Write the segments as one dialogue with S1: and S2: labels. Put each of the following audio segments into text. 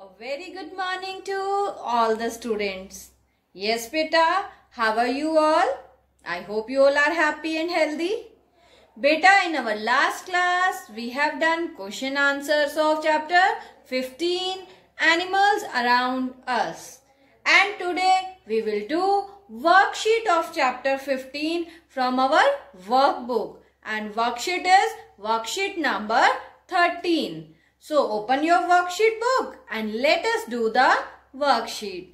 S1: A very good morning to all the students. Yes, beta, how are you all? I hope you all are happy and healthy. Beta, in our last class, we have done question answers of chapter 15, Animals Around Us. And today, we will do worksheet of chapter 15 from our workbook. And worksheet is worksheet number 13. So, open your worksheet book and let us do the worksheet.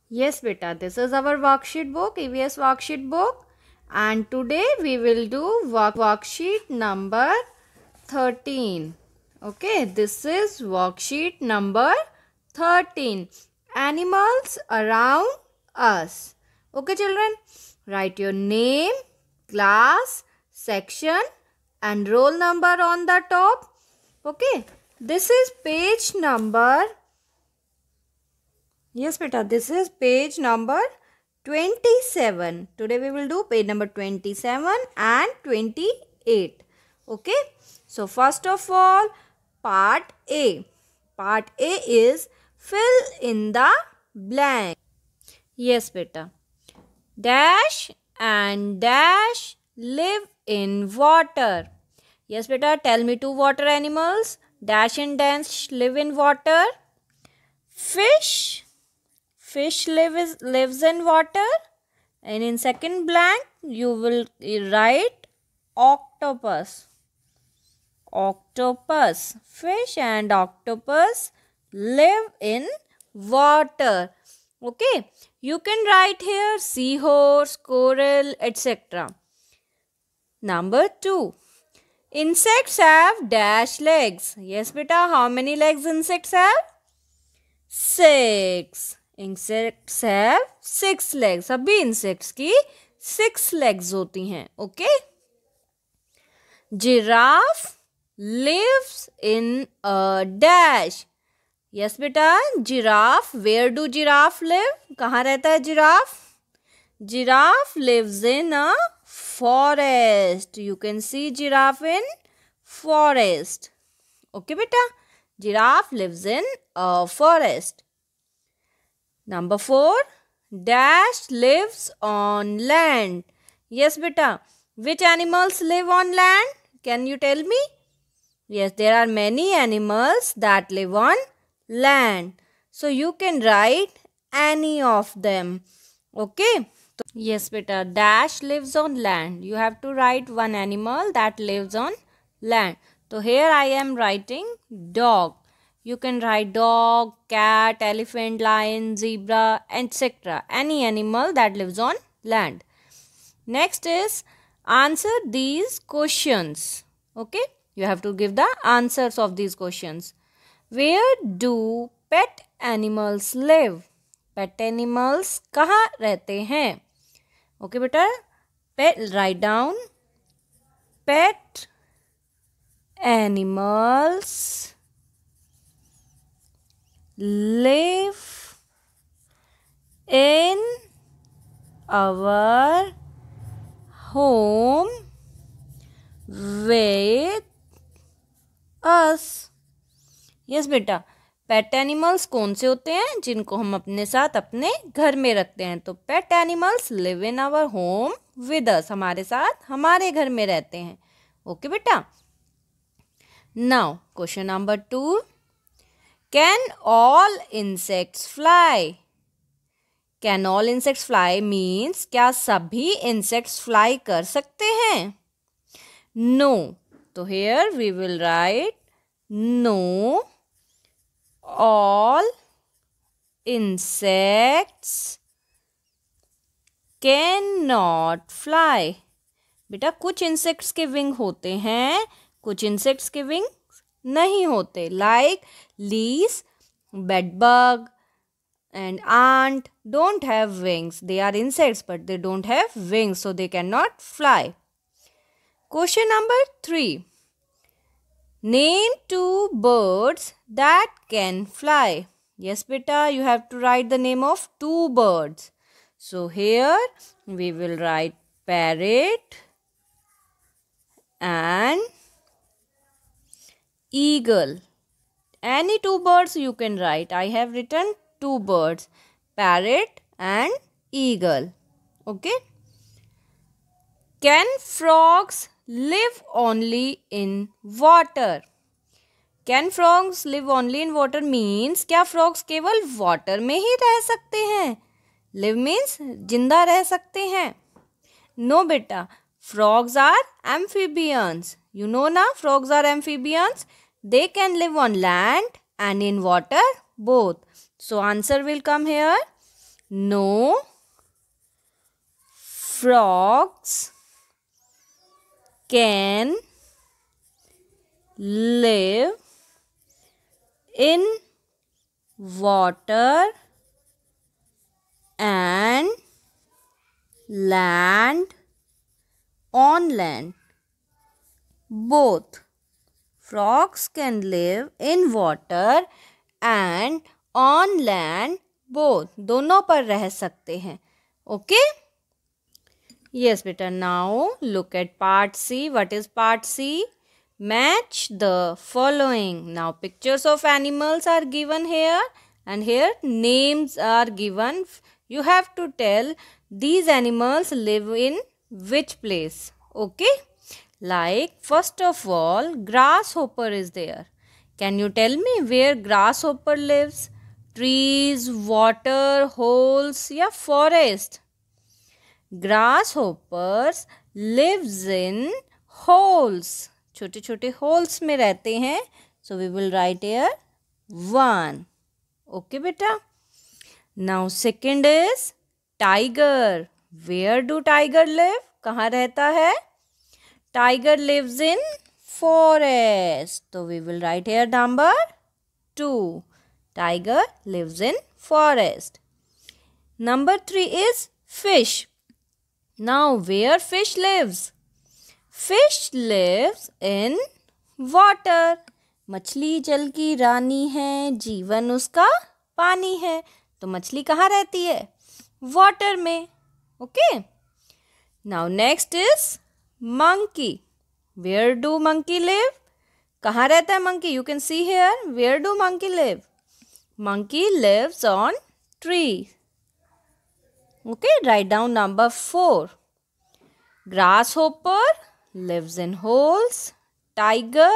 S1: Yes, beta, this is our worksheet book, EVS worksheet book. And today we will do worksheet number 13. Okay, this is worksheet number 13. Animals around us. Okay, children, write your name, class, section and roll number on the top. Okay, this is page number. Yes, beta, this is page number 27. Today we will do page number 27 and 28. Okay, so first of all, part A. Part A is fill in the blank. Yes, beta. Dash and dash live in water. Yes, beta, tell me two water animals. Dash and dash live in water. Fish lives in water. And in second blank, you will write octopus. Octopus. Fish and octopus live in water. Okay. You can write here seahorse, coral, etc. Number 2. Insects have dash legs. Yes, beta, how many legs insects have? 6. Insects have 6 legs. सभी insects की 6 legs होती हैं. Okay. Giraffe lives in a dash. Yes, beta, giraffe. Where do giraffe live? कहाँ रहता है giraffe? Giraffe lives in a forest. You can see giraffe in forest. Okay, beta. Giraffe lives in a forest. Number 4. Dash lives on land. Yes, beta. Which animals live on land? Can you tell me? Yes, there are many animals that live on land. So, you can write any of them. Okay. Yes, beta. Dash lives on land. You have to write one animal that lives on land. So, here I am writing dog. You can write dog, cat, elephant, lion, zebra, etc. Any animal that lives on land. Next is answer these questions. Okay. You have to give the answers of these questions. Where do pet animals live? Pet animals कहाँ रहते हैं? Okay, बेटा. Pet, write down. Pet animals live in our home with us. Yes, बेटा. Pet animals कौन से होते हैं? जिनको हम अपने साथ अपने घर में रखते हैं. तो pet animals live in our home with us. हमारे साथ हमारे घर में रहते हैं. ओके बेटा. Now question number 2. Can all insects fly? Can all insects fly means क्या सभी insects fly कर सकते हैं? No. तो here we will write no. All insects cannot fly. बेटा कुछ insects के wing होते हैं, कुछ insects के wing नहीं होते. Like leaves, bedbug and ant don't have wings. They are insects but they don't have wings, so they cannot fly. Question number 3. Name 2 birds that can fly. Yes, beta, you have to write the name of 2 birds. So here we will write parrot and eagle. Any two birds you can write. I have written two birds, parrot and eagle. Okay. Can frogs live only in water? Can frogs live only in water means क्या frogs केवल water में ही रह सकते हैं? Live means जिंदा रह सकते हैं. No बेटा, frogs are amphibians. You know ना, frogs are amphibians. They can live on land and in water both. So answer will come here. No, frogs can live in water and land, on land both. Frogs can live in water and on land both. दोनों पर रह सकते हैं. Okay? Yes बेटा. Now look at part C. What is part C? Match the following. Now pictures of animals are given here and here names are given. You have to tell these animals live in which place. Okay? Like first of all, grasshopper is there. Can you tell me where grasshopper lives? Trees, water, holes या forest? Grasshoppers lives in holes. छोटे छोटे holes में रहते हैं. So we will write here 1. Okay बेटा. Now second is tiger. Where do tiger live? कहाँ रहता है? Tiger lives in forest. So we will write here number 2. Tiger lives in forest. Number 3 is fish. Now where fish lives? Fish lives in water. मछली जल की रानी है, जीवन उसका पानी है. तो मछली कहाँ रहती है? Water में. Okay. Now next is monkey. Where do monkey live? कहाँ रहता है monkey? You can see here. Where do monkey live? Monkey lives on tree. Okay, write down number 4. Grasshopper lives in holes. Tiger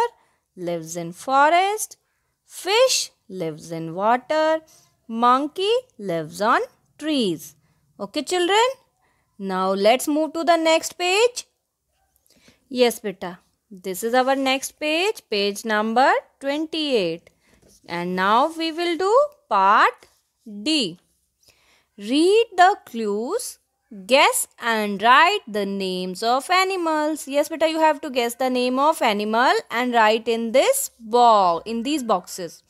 S1: lives in forest. Fish lives in water. Monkey lives on trees. Okay, children. Now let's move to the next page. Yes, beta. This is our next page. Page number 28. And now we will do part D. Read the clues, guess and write the names of animals. Yes, beta, you have to guess the name of animal and write in this box, in these boxes.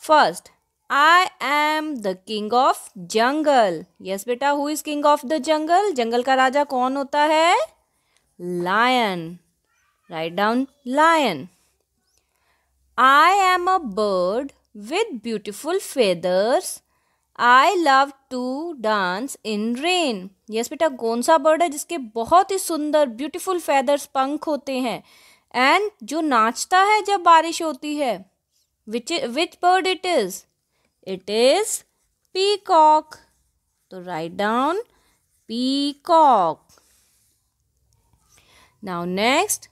S1: First, I am the king of jungle. Yes, beta, who is king of the jungle? Jungle का राजा कौन होता है? Lion. Write down lion. I am a bird with beautiful feathers. I love to dance in rain. Yes बेटा, कौन सा bird है जिसके बहुत ही सुंदर ब्यूटीफुल फेदर्स, पंख होते हैं एंड जो नाचता है जब बारिश होती है? Which bird it is? It is peacock. तो write down peacock. Now next,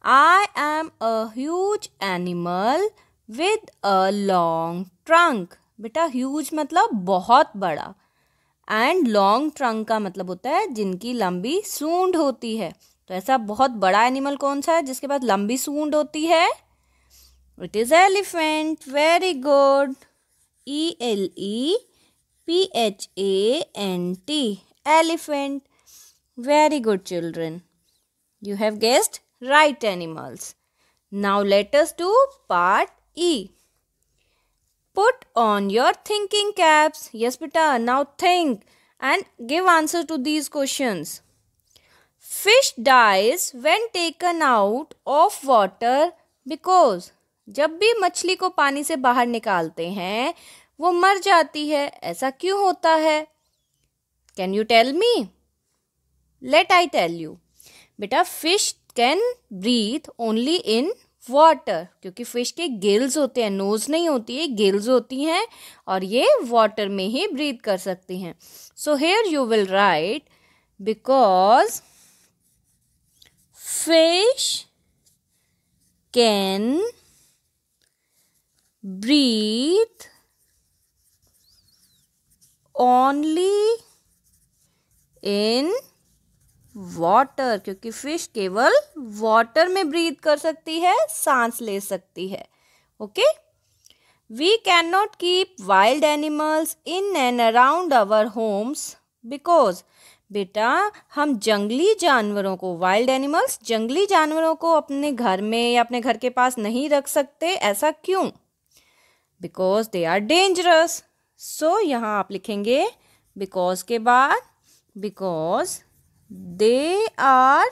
S1: I am a huge animal with a long trunk. बेटा ह्यूज मतलब बहुत बड़ा एंड लॉन्ग ट्रंक का मतलब होता है जिनकी लंबी सूंड होती है. तो ऐसा बहुत बड़ा एनिमल कौन सा है जिसके पास लंबी सूंड होती है? It is elephant. Very good. ELEPHANT. Elephant. Very good children. You have guessed right animals. Now let us do part E. Put on your thinking caps. Yes, beta. Now think and give answer to these questions. Fish dies when taken out of water because जब भी मछली को पानी से बाहर निकालते हैं वो मर जाती है. ऐसा क्यों होता है? Can you tell me? Let I tell you. बेटा fish can breathe only in water, क्योंकि फिश के गिल्स होते हैं, नोज नहीं होती है, गिल्स होती हैं और ये वाटर में ही ब्रीथ कर सकती हैं. So here you will write because fish can breathe only in water, क्योंकि फिश केवल वाटर में ब्रीथ कर सकती है, सांस ले सकती है. Okay. We can not keep wild animals in and around our homes because, बेटा हम जंगली जानवरों को, वाइल्ड एनिमल्स जंगली जानवरों को अपने घर में या अपने घर के पास नहीं रख सकते. ऐसा क्यों? Because they are dangerous. So यहाँ आप लिखेंगे बिकॉज के बाद, because they are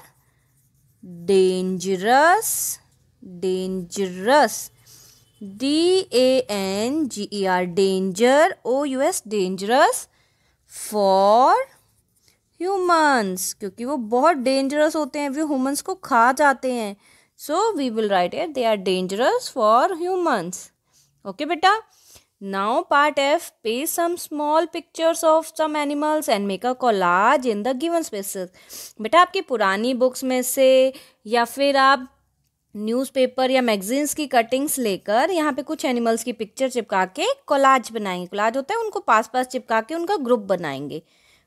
S1: dangerous. Dangerous, DANGER, danger, OUS, dangerous for humans, क्योंकि वो बहुत डेंजरस होते हैं, वो ह्यूमन्स को खा जाते हैं. So we will write it, they are dangerous for humans. Okay बेटा. Now part F, paste some small pictures of some animals and make a collage in the given spaces. बेटा आपकी पुरानी बुक्स में से या फिर आप न्यूज़पेपर या मैगजीन्स की कटिंग्स लेकर यहाँ पे कुछ एनिमल्स की पिक्चर चिपका के कोलाज बनाएंगे. कोलाज होता है, उनको पास पास चिपका के उनका ग्रुप बनाएंगे.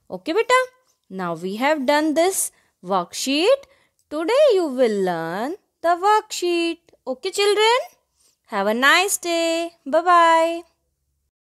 S1: ओके बेटा. Now we have done this worksheet. Today you will learn the worksheet. Okay children? Have a nice day. Bye-bye.